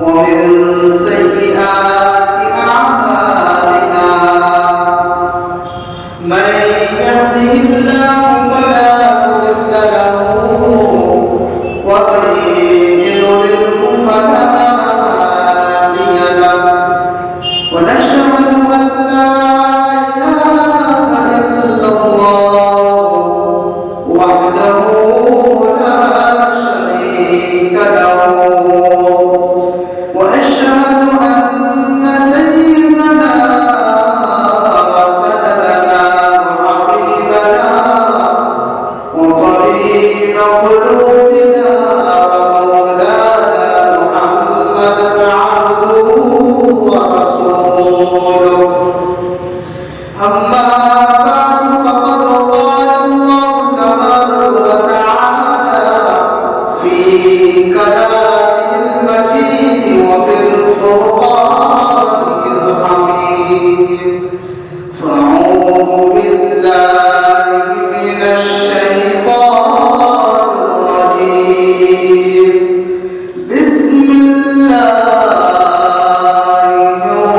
ومن سيئات أعمالنا من يهده الله فلا مضل له ومن يضلل فلا هادي له ونشهد أن لا إله إلا الله وحده لا شريك له وأشهد أن سيدنا وسندنا وحبيبنا وطبيب قلوبنا ومولانا محمدا عبده ورسوله أما بعد فقد قال الله تبارك وتعالى في كلامه المجيد وفي الفرقان الحميد فأعوذ بالله من الشيطان الرجيم بسم الله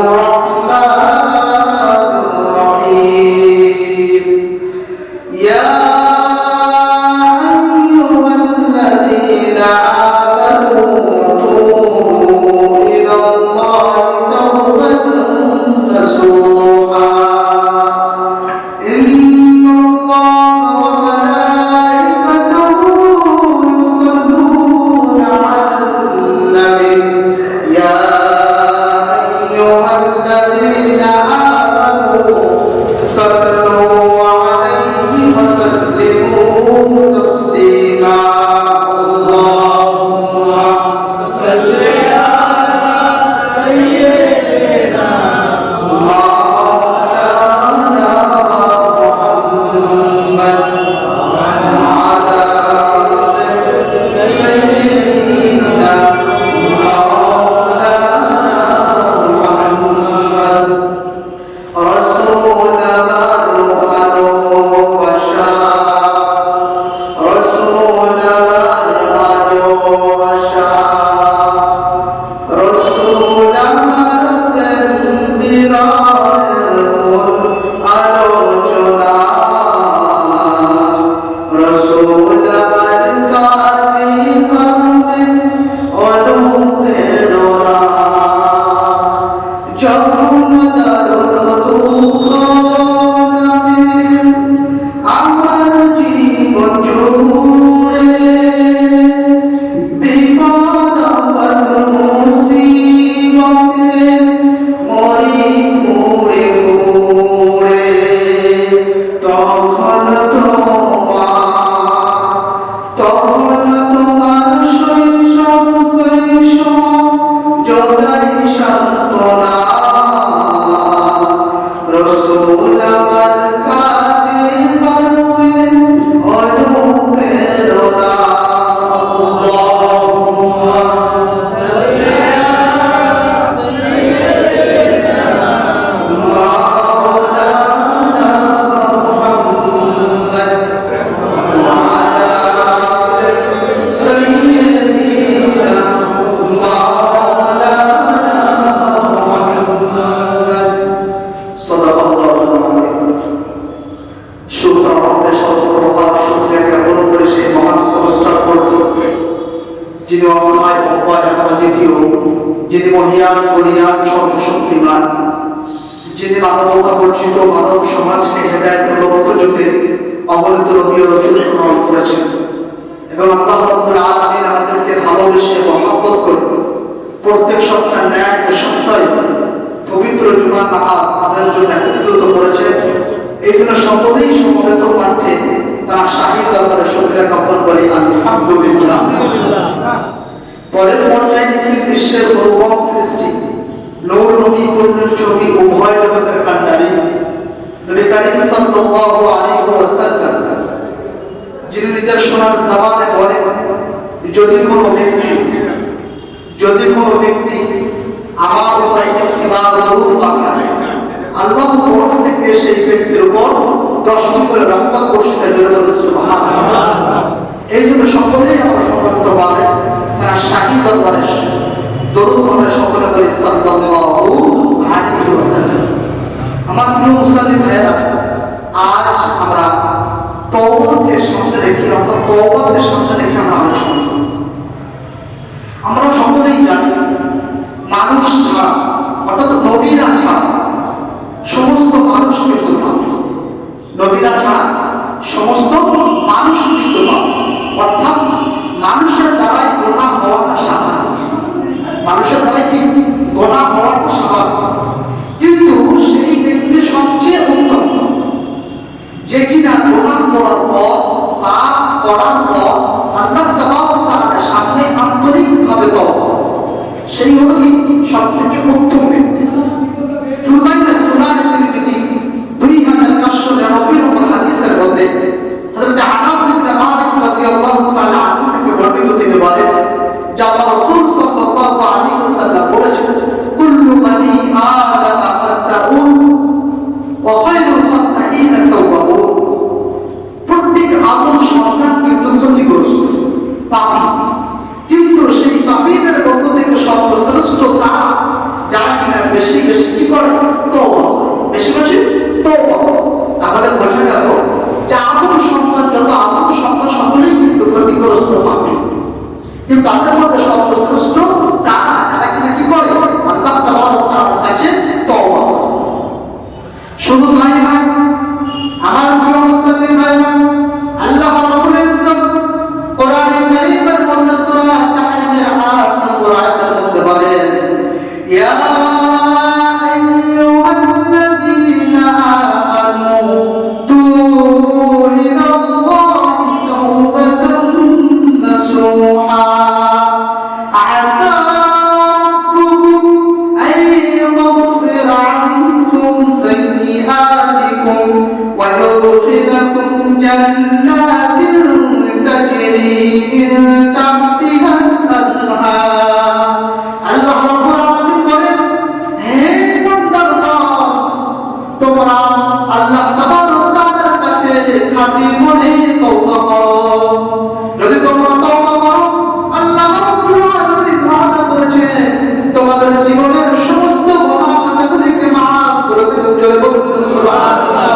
الرحمن الرحيم يا أيها الذين آمنوا توبوا إلى الله توبة نصوحا إن الله وملائكته يصلون على النبي يا أيها الذين آمنوا صلوا عليه وسلموا تسليما اللهم صل على سيدنا مولانا محمد وعلى آل سيدنا مولانا محمد رسول مرحل وشاء رسول مرحل وشاء رسول مرحل برائر আলোচনা রসুল মার্কাতি করবে অনুপ্রেরণা যখন দারুণ দুঃখ নামে আমার জীবন জুড়ে বিপদ আপদ মুসিবতে মরি মুড়ে মুড়ে তখন তোমার শৈশব কৈশোর জোগাই সান্ত্বনা রসুল আমার কাজে করবে অনুপ্রেরণা আল্লাহুম্মা সাল্লি আলা সাইয়্যিদিনা মাওলানা মুহাম্মদ ওয়া আলা আলি সাইয়্যিদিনা মাওলানা মুহাম্মদ সাল্লাল্লাহু আলাইহি শুকর রব্বে সর্বপ্রকার শুকরিয়া জ্ঞাপন করে সেই মহান স্রষ্টার প্রতি যিনি অক্ষয় অব্যয় দ্বিতীয়, যিনি মহিয়ান করিয়ান সর্বশক্তিমান, যিনি মানবতা বর্জিত মানব সমাজকে হেদায়েতের লক্ষ্য যুগে অবনীত নবী ও রাসূল গ্রহণ করেছেন এবং আল্লাহ রাব্বুল আলামিন আমাদেরকে ভালোবেসে মহব্বত করে প্রত্যেক সপ্তাহে ন্যায় ও সত্যই পবিত্র জুমার নামাজ তাদের জন্য একত্রিত করেছেন। এই জন্য সকলেই সমবেত কণ্ঠে তার শাহী দরবারে শুকরিয়া জ্ঞাপন করি আলহামদুলিল্লাহ। পরের পর্যায়ে নিখিল বিশ্বের অনুপম সৃষ্টি নূর নবী পূর্ণের ছবি উভয় জগতের কান্ডারি নবী করিম সাল্লাল্লাহু আলাইহি ওয়াসাল্লাম যিনি নিজের সোনার জবানে বলেন যদি কোনো ব্যক্তি আমার উপর ইত্তিবা দরুদ পাঠায় আল্লাহ তরফ থেকে সেই ব্যক্তির উপর 10টি করে রহমত বর্ষিত হবে সুবহানাল্লাহ। এই জন্য সকলেই আমরা সমর্থভাবে তার শাহী দরবারে দরুদ পড়ে সকলে বলি সাল্লাল্লাহু আলাইহি ওয়াসাল্লাম। আমার প্রিয় মুসলিম ভাইয়েরা, আজ আমরা তওবাকে সামনে রেখে আমরা আলোচনা করব। আমরা সকলেই জানি মানুষ ছাড়া অর্থাৎ নবীরা ছাড়া সমস্ত মানুষ কিন্তু পাবে। নবীরা ছাড়া সমস্ত মানুষ কিন্তু পাবে, অর্থাৎ মানুষের দ্বারাই গোনাহ হওয়াটা স্বাভাবিক। মানুষের দ্বারাই কি গোনাহ হওয়াটা স্বাভাবিক, কিন্তু সেই ব্যক্তি সবচেয়ে উত্তম যে কিনা গোনাহ করার পর পাপ করার পর আল্লাহ তাআলার সামনে আন্তরিকভাবে তওবা, সেই হলো কি সবথেকে উত্তম ব্যক্তি। তুলবাইনা সুনান তিরমিজি 2499 নম্বর হাদিসের মধ্যে হযরত আনাস ইবনে মালিক রাদিয়াল্লাহু তাআলা আনহু থেকে বর্ণিত, তিনি বলেন যে আল্লাহ রাসূল সাল্লাল্লাহু আলাইহি ওয়াসাল্লাম বলেছেন, কুল্লু বানি আদম খাতাউন ওয়া খায়রুল খাতাইন তাওয়াবুন। প্রত্যেক আদম সন্তান কিন্তু ক্ষতিগ্রস্ত, পাপী, কিন্তু সেই পাপীদের মধ্য থেকে সর্বশ্রেষ্ঠ তারা যারা কিনা বেশি বেশি কি করে তওবা, বেশি বেশি তওবা। তাহলে বোঝা গেল যে আদম সন্তান যত আদম সন্তান সকলেই কিন্তু ক্ষতিগ্রস্ত পাপী, কিন্তু তাদের মধ্যে সর্বশ্রেষ্ঠ তারা যারা কিনা কি করে আল্লাহ তাআলার কাছে তওবা করে। শুধু তাই নয় আমার প্রিয় মুসলিম ভাইরা, আল্লাহ রাব্বুল ইজ্জত কোরআনে কারীমের মধ্যে সূরা তাহরিমের 8 নম্বর আয়াতের মধ্যে বলেন, ইয়া আইয়ুহাল্লাযীনা আমানু তুবু ইলাল্লাহি তাওবাতান নাসুহা আসা রাব্বুকুম আন ইয়াগফিরা আনকুম সাইয়্যাতিকুম ওয়া يدخلكم جنات تجري من تحتها الأنهار। আল্লাহ রাব্বুল আলামিন বলেন, হে বান্দারা, তোমরা আল্লাহ তাবারক তাআলার কাছে খাঁটি মনে তওবা করো। যদি তোমরা তওবা করো, আল্লাহ রাব্বুল আলামিন ওয়াদা করেছেন তোমাদের জীবনের সমস্ত গুনাহগুলোকে মাফ করে দেবেন। জোরে বলুন সুবহানাল্লাহ।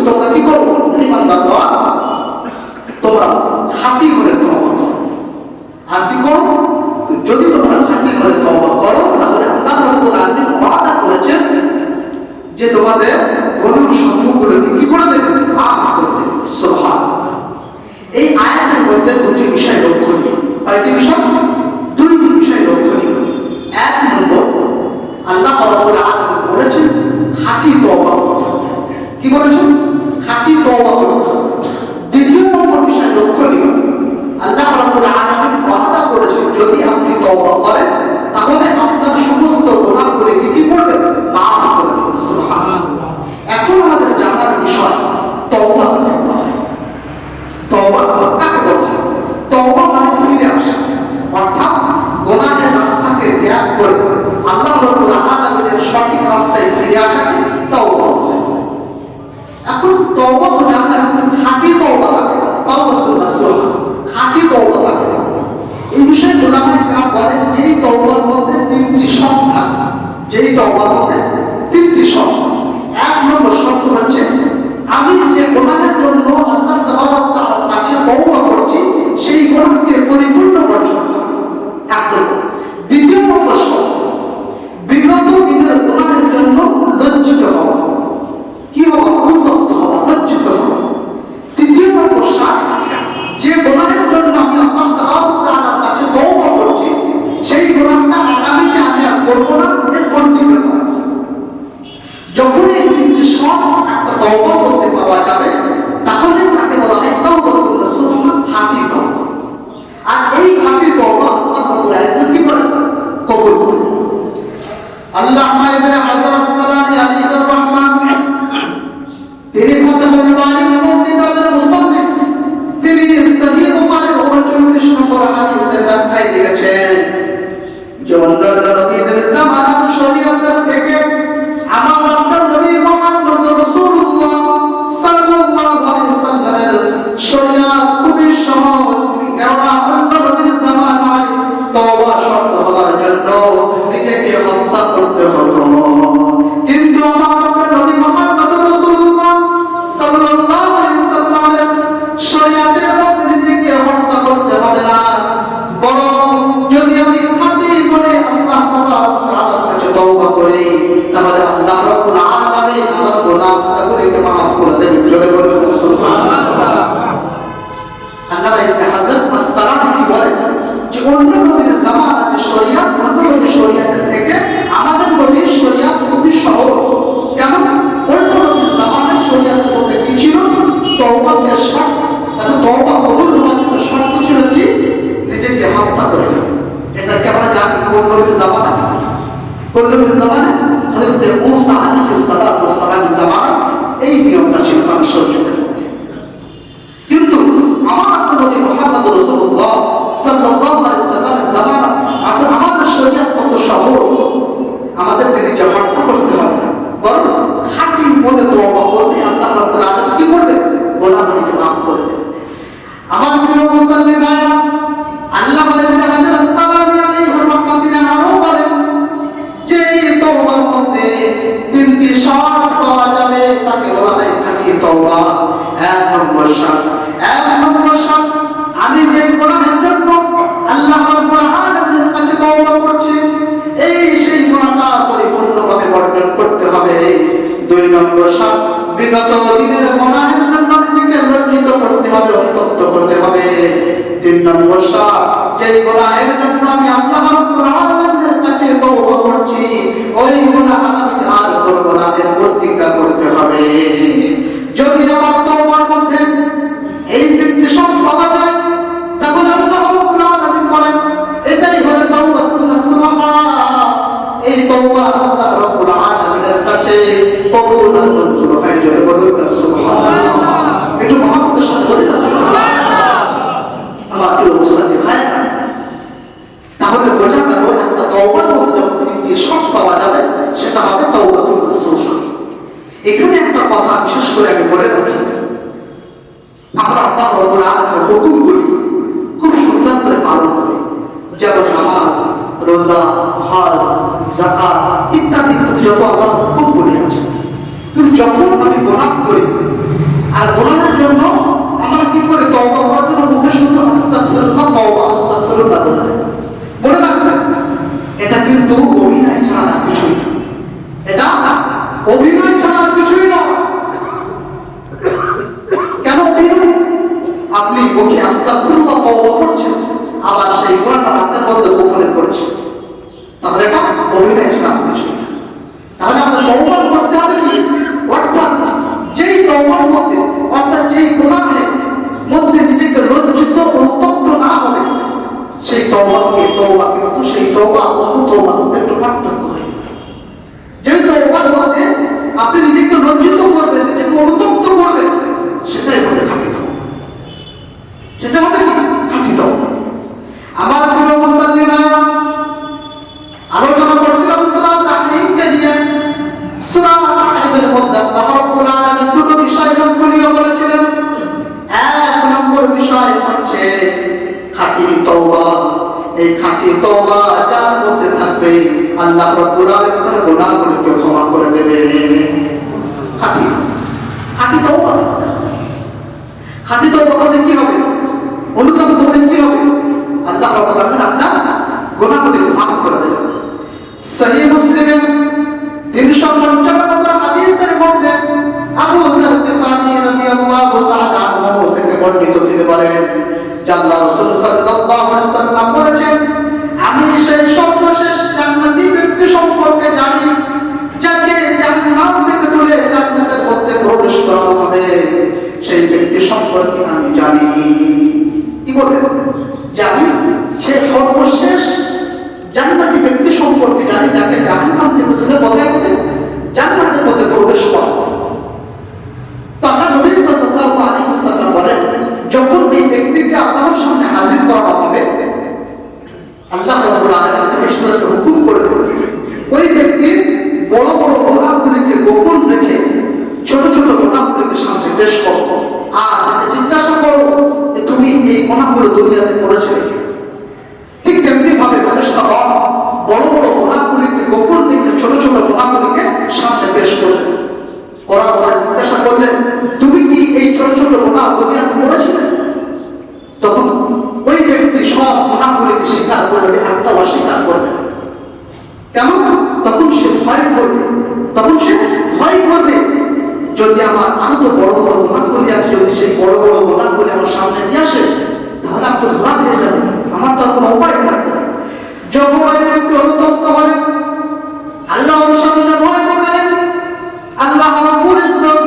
তোমরা কি করো ইমানদাররা, তোমরা খাঁটি করে তওবা করো। আর কি করো, যদি তোমরা খাঁটি করে তওবা করো তাহলে আল্লাহ রাব্বুল আলামিন ওয়াদা করেছেন যে তোমাদের গুনাহ সমূহগুলোকে কি করে দেবেন, মাফ করে দেবেন। সুবহানাল্লাহ। এই আয়াতের মধ্যে দুটি বিষয় লক্ষণীয়। কয়টি বিষয়? দুইটি বিষয় লক্ষণীয়। এক নম্বর, আল্লাহ রাব্বুল আলামিন বলেছেন খাঁটি তওবা করতে হবে। কি বলেছেন? খাঁটি তওবা করতে হবে। দ্বিতীয় নম্বর বিষয় লক্ষণীয়, আল্লাহ রাব্বুল আলামিন ওয়াদা করেছেন যদি আপনি তওবা করেন তাহলে আপনার সমস্ত গুনাহগুলোকে কি করবেন, মাফ করে দেবেন। সুবহানাল্লাহ। এখন আমাদের জানার বিষয় তওবা কাকে বলা হয়। তওবা কাকে বলা হয়? তওবা মানে ফিরে আসা, অর্থাৎ গুনাহের রাস্তাকে ত্যাগ করে আল্লাহ রাব্বুল আলামিনের সঠিক রাস্তায় ফিরে আসাকে তওবা বলা হয়। এখন তওবা তো জানলাম, কিন্তু খাঁটি তওবা কাকে বলে? তাওবাতুন নাসুহা, খাঁটি তওবা কাকে বলে? এই বিষয়ে উলামায়ে কেরাম বলেন যেই তওবার মধ্যে তিনটি সংখ্যা, যেই তওবার মধ্যে তিনটি সংখ্যা। এক নম্বর শর্ত হচ্ছে আমি যে গুনাহের জন্য আল্লাহ তাবারক তাআলার কাছে তওবা করছি সেই গুনাহকে পরিপূর্ণ বর্জন করা, এক নম্বর। দ্বিতীয় নম্বর শর্ত বিগত দিনের গুনাহের জন্য লজ্জিত হওয়া, কি হওয়া, অনুতপ্ত হওয়া, লজ্জিত হওয়া। তৃতীয় নম্বর সাত, যে গুনাহের জন্য আমি আল্লাহ তাআলার কাছে তওবা করছি সেই গুনাহটা আগামীতে আমি আর করব না, এর প্রতিজ্ঞা করা। যখন এই তিনটি সব একটা তওবা করতে পাওয়া যাবে তাহলে তাকে বলা হয় তাওবাতুন নাসুহা, খাঁটি তওবা। আর এই খাঁটি তওবা আল্লাহ রাব্বুল ইজ্জত কি করেন, কবুল করেন। আল্লামা ইবনে হাজার আসকালানী আলাইহির রহমান, তিনি ফাতহুল বারীর কিতাবের মুসান্নিফ, তিনি সহিহ বুখারীর 39 নম্বর হাদিসের ব্যাখ্যায় লিখেছেন যে অন্যান্য নবীদের জামানার শরীয়তের থেকে আমার আপনার নবী মুহাম্মদ রাসূলুল্লাহ সাল্লাল্লাহু আলাইহি ওয়াসাল্লামের শরীয়ত খুবই সহজ। কেননা অন্য নবীর জামানায় তওবা কোন নবীর জামানা? কোন নবীর জামানা? হযরত মূসা আলাইহিস সালাতু ওয়াস সালামের জামানা এই নিয়মটা ছিল তার শরীয়তের মধ্যে। কিন্তু আমার নবী মুহাম্মদ রাসূলুল্লাহ সাল্লাল্লাহু আলাইহি সাল্লামের জামানা আমাদের শরীয়ত কত সহজ। আমাদের নিজে হত্যা করতে হবে না, বরং খাঁটি মনে তওবা করলে আল্লাহ রাব্বুল আলামিন কি করবে? গুনাহগুলোকে মাফ করে দেবে। আমার প্রিয় মুসলিম ভাইরা, আল্লামা ইবনে হাজার আসকালানী আলাইহি রাহমাতুল্লাহ আরো বলেন যে তওবার মধ্যে তিনটি শর্ত পাওয়া যাবে, তাকে বলা হয় খাঁটি তওবা। এক নম্বর শর্ত, আমি যে গুনাহের জন্য আল্লাহ রাব্বুল আলামিনের কাছে তওবা করছি, এই সেই গুনাহটা পরিপূর্ণভাবে বর্জন করতে হবে। দুই নম্বর শর্ত, বিগত দিনের গুনাহের জন্য নিজেকে লজ্জিত করতে হবে, অনুতপ্ত করতে হবে। তিন নম্বর শর্ত, যে গুনাহের জন্য আমি আল্লাহ রাব্বুল আলামিনের কাছে তওবা করছি, ওই গুনাহ আমি আর করব না, এর প্রতিজ্ঞা করতে হবে। যদি আমার তওবার মধ্যে এই তিনটি শর্ত পাওয়া যায়, তখন আল্লাহ রাব্বুল আলামিন বলেন এটাই হলো তাওবাতুন নাসুহা। এই তওবা আল্লাহ রাব্বুল আলামিনের কাছে কবুল আর মঞ্জুর হয়। জোরে বলুন সুবহানাল্লাহ। একটু মহব্বতের সাথে বলুন সুবহানাল্লাহ। আমার প্রিয় মুসলিম ভাই, তাহলে বোঝা গেল একটা তওবার মধ্যে যখন তিনটি শর্ত পাওয়া যাবে সেটা হবে তাওবাতুন নাসুহা। এখানে একটা কথা বিশেষ করে আমি বলে রাখি, আমরা আল্লাহ রাব্বুল আলামিনের হুকুমগুলি খুব সুন্দর করে পালন করি, যেমন নামাজ, রোজা, হজ, যাকাত ইত্যাদি যত আল্লাহর হুকুমগুলি আছে। কিন্তু যখন আমি গুনাহ করি আর গুনাহের জন্য আমরা কি করি? তওবা করার জন্য মুখে শুধু আস্তাগফিরুল্লাহ, তওবা আস্তাগফিরুল্লাহ বলে দেয়। মনে রাখবেন, এটা কিন্তু অভিনয় ছাড়া আর কিছুই না। এটা অভিনয় ছাড়া আর কিছুই না। কেন অভিনয়? আপনি মুখে আস্তাগফিরুল্লাহ তওবা করছেন, আবার সেই গুনাহটা রাতের মধ্যে গোপনে করছেন, তাহলে এটা অভিনয় ছাড়া আর কিছুই না। তাহলে আমাদের তওবা করতে হবে কি? অর্থাৎ যেই তওবার মধ্যে, অর্থাৎ যেই গুনাহের মধ্যে নিজেকে লজ্জিত অনুতপ্ত না হবে, সেই তওবা কিন্তু সেই তওবা অন্য তওবার মধ্যে একটু পার্থক্য হয়। যেই তওবার মধ্যে আপনি নিজেকে লজ্জিত করবেন, নিজেকে অনুতপ্ত করবেন, সেটাই হবে খাঁটি তওবা। সেটা হবে কি? খাঁটি তওবা। আমার প্রিয় মুসলিম ভাইরা, আলোচনা করছিলাম সূরা তাহরিমকে দিয়ে। সূরা তাহরিমের মধ্যে আল্লাহ রাব্বুল আলামিন দুটো বিষয় লক্ষণীয় বলেছিলেন। এক নম্বর বিষয় হচ্ছে খাঁটি তওবা। এই খাঁটি তওবা যার মধ্যে থাকবে, আল্লাহ রাব্বুল আলামিন তার গুনাহগুলোকে ক্ষমা করে দেবে। খাঁটি তওবা। খাঁটি তওবা করলে কি হবে? অনুতপ্ত হলে কি হবে? আল্লাহ রাব্বুল আলামিন আপনার গুনাহগুলোকে মাফ করে দেবেন। সহিহ মুসলিমের 355 নম্বর হাদিসের মধ্যে আবু যর গিফারি রাদিয়াল্লাহু তাআলা আনহু থেকে বর্ণিত, তিনি বলেন যে আল্লাহ রাসূল সাল্লাল্লাহু আলাইহি ওয়াসাল্লাম বলেছেন, আমি সেই সর্বশেষ জান্নাতি ব্যক্তি সম্পর্কে জানি যাকে জান্নাত থেকে তুলে জান্নাতের মধ্যে প্রবেশ করানো হবে। সেই ব্যক্তি সম্পর্কে আমি জানি। কি বলেন? জানি সে সর্বশেষ জান্নাতি ব্যক্তি সম্পর্কে জানি, যাকে জাহান্নাম থেকে তুলে কোথায় হবে? জান্নাতের মধ্যে প্রবেশ করানো। তখন নবী সাল্লাল্লাহু আলাইহি ওয়াসাল্লাম বলেন, যখন এই ব্যক্তিকে আল্লাহর সামনে হাজির করা হবে, আল্লাহ রাব্বুল আলামিন ফেরেশতাদেরকে হুকুম করে দেবেন, ওই ব্যক্তির বড় বড় গুনাহগুলিকে গোপন রেখে ছোট ছোট গুনাহগুলিকে সামনে পেশ করো, আর তাকে জিজ্ঞাসা করো যে তুমি এই গুনাহগুলো দুনিয়াতে করেছিলে কিনা। ঠিক তেমনি ভাবে ফেরেশতাগণ বড় বড় গুনাহগুলিকে গোপন রেখে ছোট ছোট গুনাহগুলিকে সামনে পেশ করলেন। করার পরে জিজ্ঞাসা করলেন, তুমি কি এই ছোট ছোট গুনাহ দুনিয়াতে করেছিলে? তখন ওই ব্যক্তি সব গুনাহগুলিকে স্বীকার করবে, একটা অস্বীকার করবে না। কেমন? তখন সে ভয় করবে। যদি আমার আরো তো বড় বড় গুনাহগুলি আছে, যদি সেই বড় বড় গুনাহগুলি আমার সামনে নিয়ে আসে, তাহলে আমি তো ধরা হয়ে যাবো, আমার তো আর কোনো উপায় থাকবে না। যখন ওই ব্যক্তি অনুতপ্ত হয়, আল্লাহর সামনে ভয় দেখালেন, আল্লাহ রাব্বুল ইজ্জত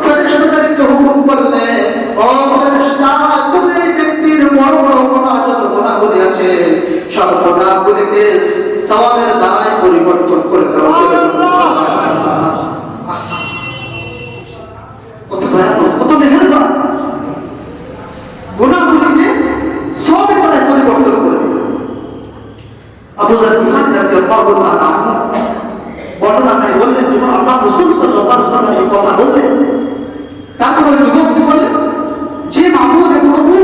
ফেরেশতাদেরকে হুকুম করলেন, ও ফেরেশতা, তুমি এই ব্যক্তির বড় বড় গুনাহ যত গুনাহগুলি আছে সব গুনাহগুলিকে আবু যার বিহান রাদিয়াল্লাহু তাআলা আনহু বর্ণনাকারী বললেন, যখন আল্লাহ রাসূল সাল্লাল্লাহু আলাইহি ওয়াসাল্লাম এই কথা বললেন, তারপর ওই যুবকটি বললেন, যে মাবুদ হে প্রভু,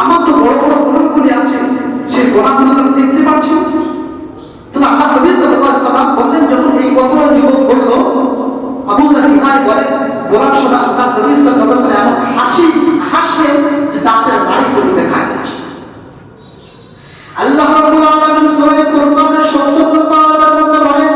আমার তো বড় বড় গুনাহগুলি আছে, সেই গুনাহগুলো আমি দেখতে পাচ্ছি। তাহলে আল্লাহ নবী সাল্লাল্লাহু আলাইহি ওয়াসাল্লাম বললেন, যখন এই কথাটা যুবক বলল, আবু যার বিহান বলার সময় আল্লাহ নবী সাল্লাল্লাহু আলাইহি ওয়াসাল্লাম এমন হাসে যে দাঁতের বাড়িগুলি দেখা যাচ্ছে। আল্লাহ রাব্বুল আলামিন সূরা ফুরকানের ৭০ নম্বর আয়াতের মধ্যে বলেন,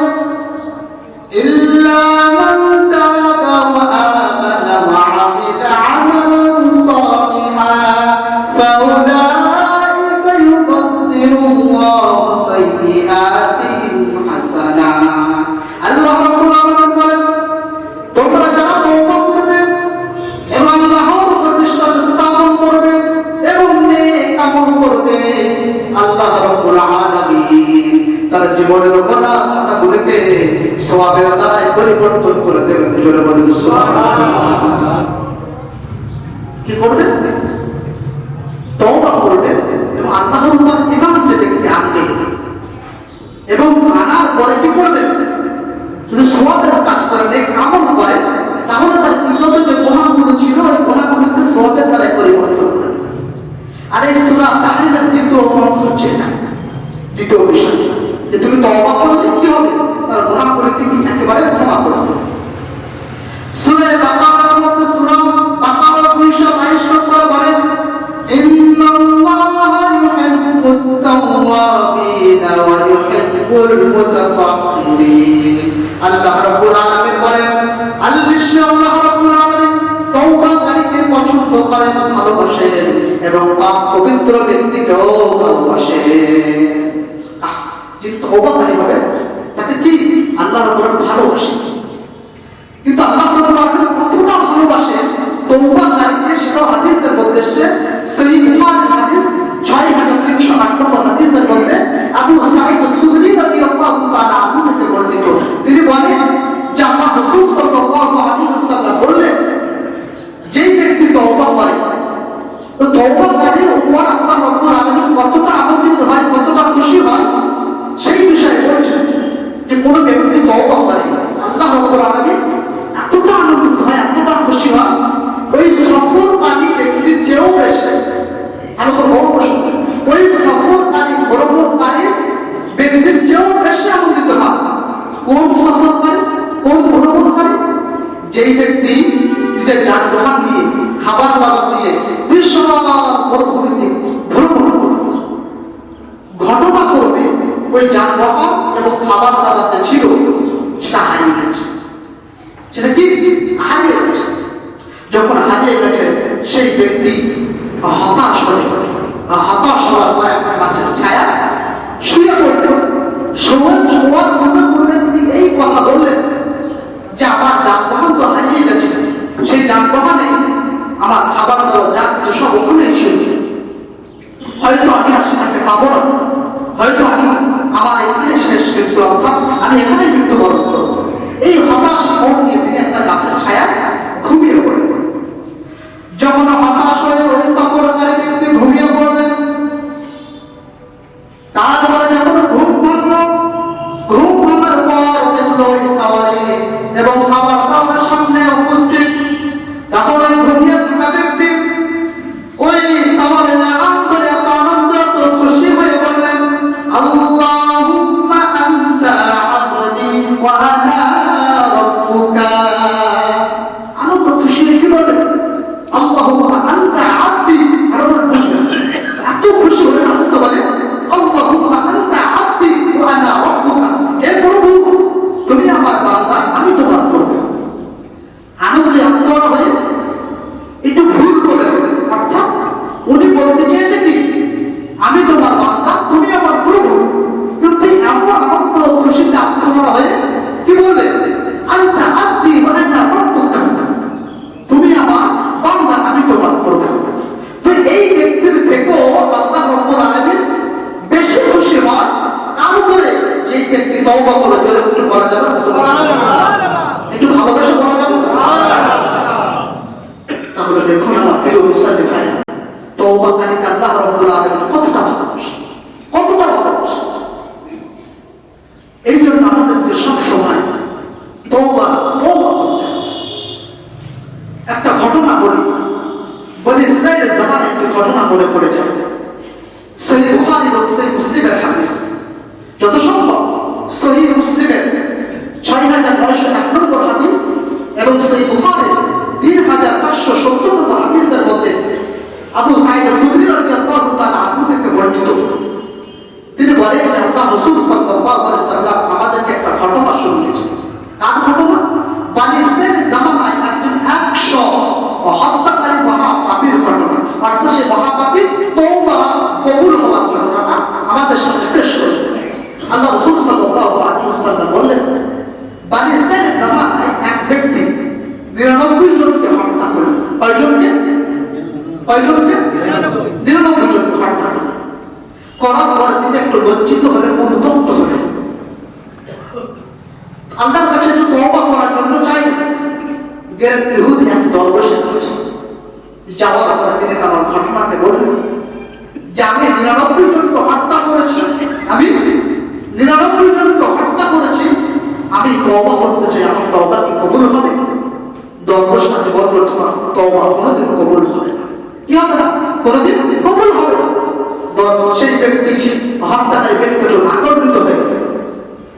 ইল্লা মান তাবা ওয়া আমানা ওয়া আমিলা আমালান সালিহান ফাউলাইকা ইউবাদদিলুল্লাহু সাইয়্যাতিহিম হাসানাত। আল্লাহ রাব্বুল আলামিন বলেন, তোমরা যারা তওবা করবে এবং আল্লাহর উপর বিশ্বাস স্থাপন করবে এবং নেক আমল করবে, আল্লাহ রাব্বুল আলামিন তার জীবনের গুনাহ খাতাগুলোকে সওয়াবের দ্বারাই পরিবর্তন করে দেবেন। জোরে বলুন সুবহানাল্লাহ। কি করবেন? তওবা করবেন এবং আল্লাহর উপর ঈমান যে ব্যক্তি আনবে এবং আনার পরে কি করবেন? যদি সওয়াবের কাজ করে, নেক আমল করে, তাহলে তার বিগত যে গুনাহগুলো ছিল ওই গুনাহগুলোকে সওয়াবের দ্বারাই পরিবর্তন করে দেবেন। আর এই সূরা তাহরিমের দ্বিতীয় অংশ হচ্ছে এটা, দ্বিতীয় বিষয়, যে তুমি তওবা করলে কি হবে? তার গুনাহগুলোকে কি একেবারে ক্ষমা করে দেবে। সূরা বাকারার মধ্যে সূরা বাকারার ২২২ নম্বর বলেন, ইন্নাল্লাহা ইউহিব্বুত তাওয়াবিনা ওয়া ইউহিব্বুল মুতাতাহহিরিন। আল্লাহ রাব্বুল আলামিন বলেন, আল্লাহ রাব্বুল আলামিন তওবাকারীকে পছন্দ করেন, ভালোবাসেন এবং পাক পবিত্র ব্যক্তিকেও ভালোবাসেন। যে তওবাকারী হবে তাকে কি আল্লাহ রাব্বুল আলামিন ভালোবাসেন। কিন্তু আল্লাহ রাব্বুল আলামিন কতটা ভালোবাসেন তওবাকারীকে, সেটা হাদিসের মধ্যে সহিহ বুখারী হাদিস ৬৩০৮ নম্বর হাদিসের মধ্যে আবু সাঈদ খুদরি রাদিয়াল্লাহু তাআলা আনহু থেকে বর্ণিত। তিনি বলেন যে আল্লাহ রাসূল সাল্লাল্লাহু আলাইহি ওয়াসাল্লাম বললেন, যেই ব্যক্তি তওবা করে, তো তওবাকারীর উপর আল্লাহ রাব্বুল আলামিন কতটা আনন্দিত হয়, কতটা খুশি হয়, সেই বিষয়ে বলছেন যে কোন ব্যক্তি তওবা করে, আল্লাহ রাব্বুল আলামিন এতটা আনন্দিত হয়, এতটা খুশি হয়, ওই সফরকারী ব্যক্তির চেয়েও বেশি। আমি তো বড় প্রশ্ন, ওই সফরকারী ভ্রমণকারী ব্যক্তির চেয়েও বেশি আনন্দিত হয়। কোন সফরকারী, কোন ভ্রমণকারী? যেই ব্যক্তি নিজের যানবাহন নিয়ে, খাবার দাবার নিয়ে বিশাল মরুভূমিতে ভ্রমণ করবে, ঘটনা করবে ওই যানবাহন এবং খাবার দাবারটা ছিল সেটা হারিয়ে গেছে। সেটা কি হারিয়ে গেছে? যখন হারিয়ে গেছে সেই ব্যক্তি হতাশ হওয়ার পর একটা গাছের ছায়া শুয়ে পড়লেন। শোয়ার মনে করলে তিনি এই কথা বললেন যে আমার যানবাহন তো হারিয়ে গেছে, সেই যানবাহনে আমার খাবার দাবার যা কিছু সব ওখানেই ছিল, হয়তো আমি আর সেটাকে পাবো না, হয়তো আমার এখানে শেষ মৃত্যু, অর্থাৎ আমি এখানেই মৃত্যুবরণ করবো। এই হতাশ মন নিয়ে তিনি একটা গাছের ছায়া ঘুমিয়ে পড়লেন। যখন হতাশ হয়ে ওই সফরকারী ব্যক্তি ঘুমিয়ে পড়লেন, তারপরে যখন ঘুম ভাঙার পর দেখলো ওই সাওয়ারি এবং খাবার দাবার সামনে উপস্থিত, তখন ওই ঘুমিয়ে থাকা ব্যক্তি ওই সাওয়ারির লাগাম ধরে এত আনন্দ, এত খুশি হয়ে বললেন, আল্লাহুম্মা আনতা আবদি ওয়া আনা রাব্বুকা। আনন্দ খুশি রেখে বললেন, আল্লাহুম্মা আনতা আবদি। এত খুশি হয়ে আনন্দ বলে, আল্লাহুম্মা আনতা আবদি ওয়া আনা রাব্বুকা। হে প্রভু, তুমি আমার বান্দা, আমি তোমার প্রভু। আনন্দে আত্মহারা হয়ে একটু ভুল বলে, অর্থাৎ উনি বলতে চেয়েছে কি, আমি তোমার বান্দা, তুমি আমার প্রভু। কিন্তু এমন আনন্দ খুশিতে আত্মহারা হয়ে কি বললেন, আনতা আবদি ওয়া আনা রাব্বুকা, তুমি আমার বান্দা, আমি তোমার প্রভু। তো এই ব্যক্তির থেকেও আল্লাহ রাব্বুল আলামিন বেশি খুশি হয় তার উপরে যে ব্যক্তি তওবা করে। জোরে একটু বলা যাবে সুবহানাল্লাহ, একটু ভালোবেসে বলা যাবে সুবহানাল্লাহ। তাহলে দেখুন আমার প্রিয় মুসলিম ভাই, তওবাকারীকে আল্লাহ রাব্বুল আলামিন কতটা ভালোবাসে, কতটা ভালোবাসে। রাসূল সাল্লাল্লাহু আলাইহি ওয়াসাল্লাম আমাদেরকে একটা ঘটনা শুনিয়েছেন। কার ঘটনা? বনি ইসরাঈল জামানায় একজন 100 হত্যাকারী মহাপাপীর ঘটনা, অর্থাৎ সেই মহাপাপীর তওবা কবুল হওয়ার ঘটনাটা আমাদের সামনে পেশ করলেন। আল্লাহ রাসূল সাল্লাল্লাহু আলাইহি ওয়াসাল্লাম বললেন, বনি ইসরাঈল জামানায় এক ব্যক্তি 99 জনকে হত্যা করলেন। কয়জনকে? 99 জনকে হত্যা করলেন। করার পরে তিনি একটু লজ্জিত হলেন, অনুতপ্ত হলেন, আল্লাহর কাছে একটু তওবা করার জন্য চাইলেন। গেলেন ইহুদি এক দরবেশের কাছে। যাওয়ার পরে তিনি তার ঘটনাকে বললেন যে আমি 99 জনকে হত্যা করেছি, আমি তওবা করতে চাই, আমার তওবা কি কবুল হবে? দরবেশ তাকে বলল, তোমার তওবা কোনোদিন কবুল হবে না। কি হবে না? কোনোদিন কবুল হবে না। সেই ব্যক্তি, হত্যাকারী ব্যক্তি আক্রান্ত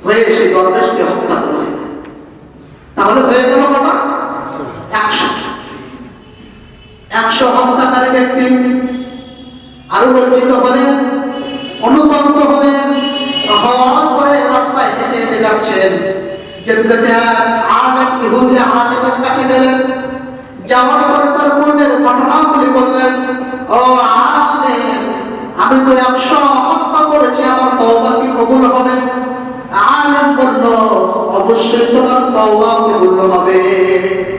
হয়ে সেই দরবেশকে হত্যা করে। তাহলে হয়ে গেল কটা? 100 হত্যাকারী ব্যক্তি আরো লজ্জিত হলেন, অনুতপ্ত হলেন। হওয়ার পরে রাস্তায় হেঁটে হেঁটে যাচ্ছেন। যেতে যেতে আলেম ইহুদি আলেমের কাছে গেলেন। যাওয়ার পরে তার পূর্বের ঘটনাগুলি বললেন, ও আলেম, আমি তো 100 হত্যা করেছি, আমার তওবা কি কবুল হবে? আলেম বলল, অবশ্যই তোমার তওবা কবুল হবে,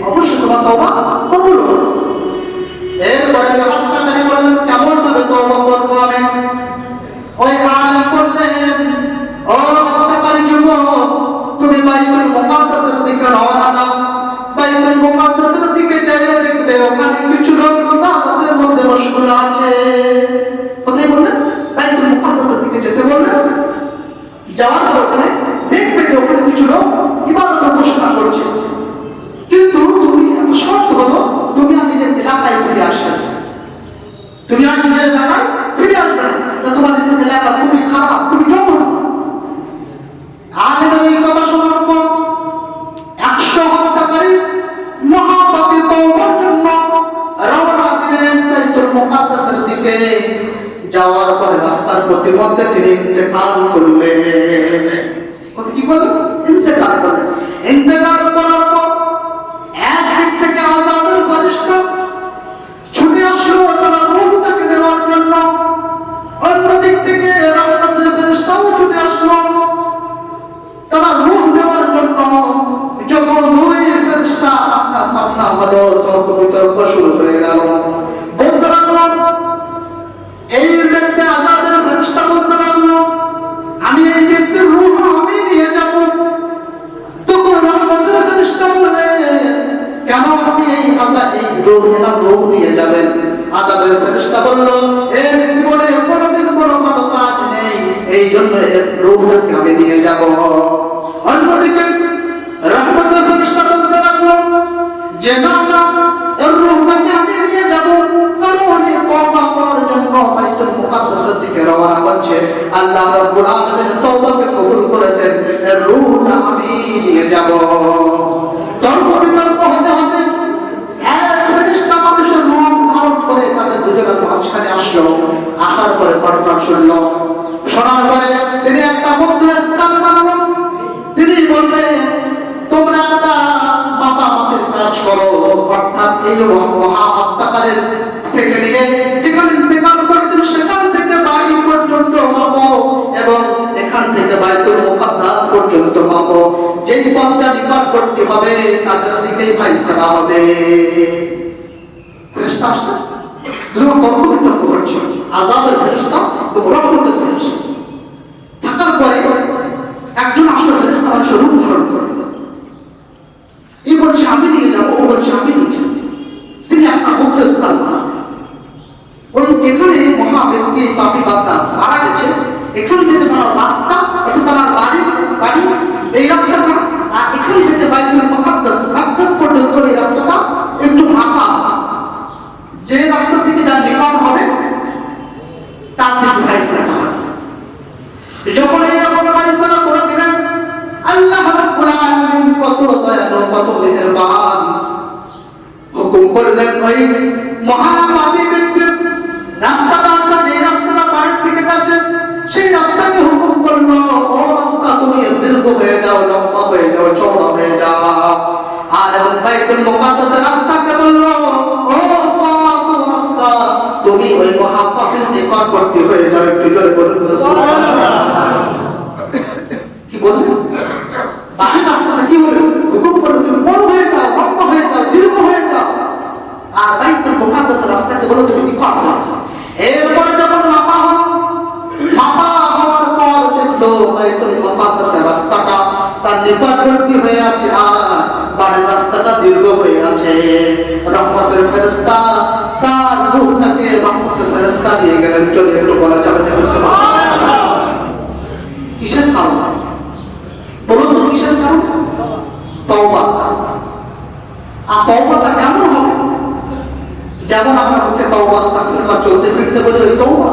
অবশ্যই তোমার তওবা কবুল হবে। এরপরে হত্যাকারী বললেন, কেমন ভাবে তওবা করবো আমি? ওই আলেম বললেন, ও হত্যাকারী যুবক, তুমি বাইতুল মুকাদ্দাসের দিকে রওনা দাও। বাইতুল মুকাদ্দাসের দিকে যাইলে দেখবে ওখানে কিছু লোক ইবাদতের মধ্যে মশগুল আছে। কোথায় বললেন? বাইতুল মুকাদ্দাসের দিকে যেতে বললেন। যাওয়ার পর ওখানে দেখবে যে ওখানে কিছু লোক ইবাদত অনুষ্ঠিত করছে। কিন্তু তুমি একটা শর্ত হলো, তুমি আর নিজের এলাকায় ফিরে আসবে। তুমি আর নিজের এলাকায় ফিরে আসবে না, তোমার নিজের এলাকা খুবই খারাপ, খুবই জঘন্য। আলেমের এই কথা শোনার পর 100 হত্যাকারী মহাপাপী তওবার জন্য রওনা দিলেন বাইতুল মুকাদ্দাসের দিকে। যাওয়ার পরে রাস্তার প্রতিমধ্যে তিনি ইন্তেকাল করলেন। কি করলেন? ইন্তেকাল করলেন। ইন্তেকাল করার পর একদিক থেকে আযাবের ফেরেশতা ছুটে আসলো তার রূহটাকে নেওয়ার জন্য, অন্যদিক থেকে রহমতের ফেরেশতাও ছুটে আসলো তারা রূহ নেওয়ার জন্য। যখন দুই ফেরেশতা আপনার সামনে হলো, তর্ক বিতর্ক শুরু হয়ে গেল। বলতে লাগলো, এই ব্যক্তি আযাবের ফেরেশতা বলতে লাগলো, আমি এই ব্যক্তির রূহ আমি নিয়ে যাব। তখন রহমতের ফেরেশতা বললেন, কেন আপনি এই রূহ নিয়ে যাবেন? আযাবের ফেরেশতা বলল, এর জীবনে কোনোদিন কোনো ভালো কাজ নেই, এই জন্য এর রূহটাকে আমি নিয়ে যাব। অন্যদিকে রহমতের ফেরেশতা বলতে লাগলো যে না, এর রূহটাকে আমি নিয়ে যাব, কারণ এই তওবা করার জন্য বাইতুল মুকাদ্দাসের দিকে রওনা হচ্ছে। আল্লাহ রাব্বুল আলামিন তওবাকে কবুল করেছেন, এর রূহটা আমি নিয়ে যাব। তর্ক বিতর্ক হতে হতে এক ফেরেশতা মানুষের রূহ ধারণ করে তাদের দুজনের মাঝখানে আসলো। আসার পরে ঘটনা শুনল। শোনার পরে তিনি একটা মধ্যস্থান বানালেন। তিনি বললেন, তোমরা একটা মাপামাপির কাজ করো, অর্থাৎ এই মহা হত্যাকারীর থেকে নিয়ে যেখানে ইন্তেকাল করেছেন সেখান থেকে বাড়ি পর্যন্ত মাপো, এবং এখান থেকে বাইতুল মুকাদ্দাস পর্যন্ত মাপো। যেই পথটা নিকটবর্তী হবে তাদের দিকেই ফায়সালা হবে। ফেরেশতা আসলো, দুজন তর্ক বিতর্ক করছে, আযাবের ফেরেশতা এবং রহমতের ফেরেশতা। থাকার পরে একজন আসলো, ফেরেশতা মানুষের রূপ ধারণ করে। এই বলছে আমি নিয়ে যাবো, ও বলছে আমি নিয়ে যাবো। তিনি আপনার মুক্ত স্থান বানাবেন। ওই যেখানে মহা ব্যক্তি পাপী বান্দা মারা গেছে, এখান থেকে তার রাস্তা, অর্থাৎ তার বাড়ি এই রাস্তাটা, আর এখান থেকে বাইতুল মুকাদ্দাস পর্যন্ত এই রাস্তাটা একটু ফাঁকা। যে রাস্তা থেকে যার নিকট হবে তার দিকে ফায়সালা হবে। যখন এইরকম ফায়সালা করে দিলেন, আল্লাহ রাব্বুল আলামিন কত দয়ালু, কত মেহেরবান, হুকুম করলেন ওই মহাপাপী ব্যক্তির রাস্তাটা, অর্থাৎ যে রাস্তাটা বাড়ির দিকে যাচ্ছে সেই রাস্তাকে হুকুম করলো হয়ে যাও, লম্বা হয়ে যাও, চওড়া হয়ে যাও। আর এবং বাইতুল মুকাদ্দাসের রাস্তাকে বলল, ও ফাতিমা, তুমি ওই মহাপাপীর নিকটবর্তী হয়ে যাও। একটু জোরে বলুন সুবহানাল্লাহ। কি বললেন? বাকি রাস্তাটা কি হলো? হুকুম করলো তুমি বড় হয়ে যাও, লম্বা হয়ে যাও, দীর্ঘ হয়ে যাও। আর বাইতুল মুকাদ্দাসের রাস্তাকে বলল তুমি নিকট হয়ে যাও। এরপরে যখন মাপা হওয়ার পর দেখলো বাইতুল মুকাদ্দাসের রাস্তাটা তার নিকটবর্তী হয়ে আছে, আর বাড়ির রাস্তাটা দীর্ঘ হয়ে আছে। রহমতের ফেরেশতা তার রূহটাকে রহমতের ফেরেশতা দিয়ে গেলেন চলে। একটু বলা যাবে না সুবহানাল্লাহ। কিসের কারণে বলুন তো, কিসের কারণে? তওবা। আর তওবাটা কেমন হবে? যেমন আমরা মুখে তওবা আস্তাগফিরুল্লাহ চলতে ফিরতে বলি, ওই তওবা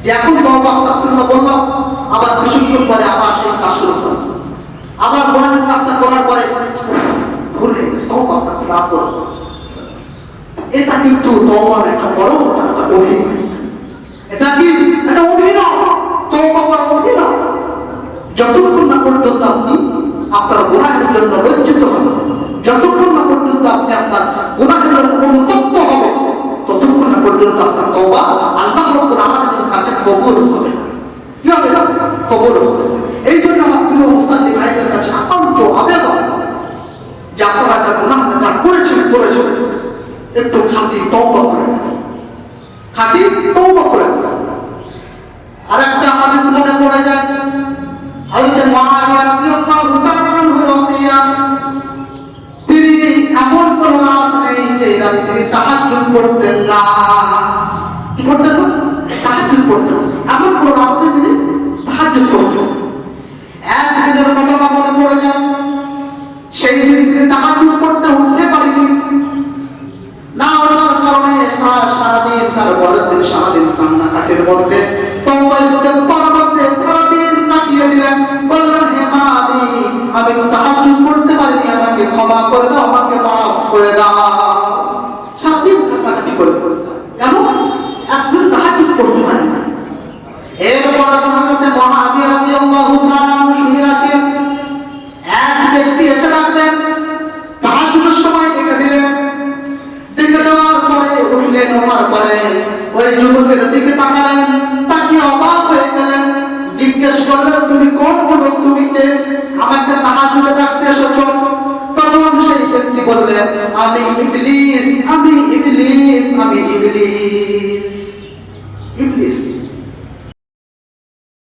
যে এখন তওবা আস্তাগফিরুল্লাহ বললাম, আবার কিছুক্ষণ পরে আবার সেই কাজ শুরু করব, আবার গুনাহের কাজটা করার পরে ভুল হয়ে গেছে, তওবা আস্তাগফিরুল্লাহ করব। এটা কিন্তু তওবার একটা বড় একটা অভিনয়। এটা কি? এটা অভিনয়। তওবা করা অভিনয়। যতক্ষণ না পর্যন্ত আপনি আপনার গুনাহের জন্য লজ্জিত হবেন, যতক্ষণ না পর্যন্ত আপনি আপনার গুনাহের জন্য অনুতপ্ত হবেন, ততক্ষণ না পর্যন্ত আপনার তওবা আল্লাহ রাব্বুল আলামিনের কাছে কবুল হবে না। কি হবে না? কবুল হবে। এই জন্য আমার প্রিয় মুসলিম ভাইদের কাছে একান্ত আবেদন যে আপনারা যা গুনাহ যা করেছেন একটু খাঁটি তওবা করেন, খাঁটি তওবা করেন। আর একটা হাদিস মনে পড়ে যায়, হযরত মুআবিয়া রাদিয়াল্লাহু তাআলা তিনি এমন কোন রাত নেই যে রাতে তিনি তাহাজ্জুদ পড়তেন না। কি করতেন না? তাহাজ্জুদ পড়তেন। এমন কোন রাত নেই তিনি তাহাজ্জুদ পড়তেন। একদিনের ঘটনা মনে পড়ে যায়, সেই দিন তিনি তাহাজ্জুদ পড়তে উঠতে পারেনি। না ওঠার কারণে সারাদিন তার পরের দিন সারাদিন কান্নাকাটির মধ্যে তওবা ইস্তেগফারের মধ্যে সারাদিন কাটিয়ে দিলেন। বললেন, হে মালিক, আমি তাহাজ্জুদ পড়তে পারিনি, আমাকে ক্ষমা করে দাও, আমাকে মাফ করে দাও। সারাদিন কান্নাকাটি করে কেন? একদিন তাহাজ্জুদ পড়তে পারিনি। এরপর হযরত মুআবিয়া রাদিয়াল্লাহু তাআলা শুনে আছেন, এক ব্যক্তি এসে ডাকলেন, তাহাজ্জুদের সময় ডেকে দিলেন। ডেকে দেওয়ার পরে উঠলেন, ওঠার পরে ওই যুবকের দিকে তাকালেন, তাকিয়ে অবাক হয়ে গেলেন। জিজ্ঞেস করলেন, তুমি কোন যুবক? তুমি কে? আমাকে তাহাজ্জুদে ডাকতে এসেছো? তখন সেই ব্যক্তি বললেন, আমি ইবলিস, আমি ইবলিস, আমি ইবলিস।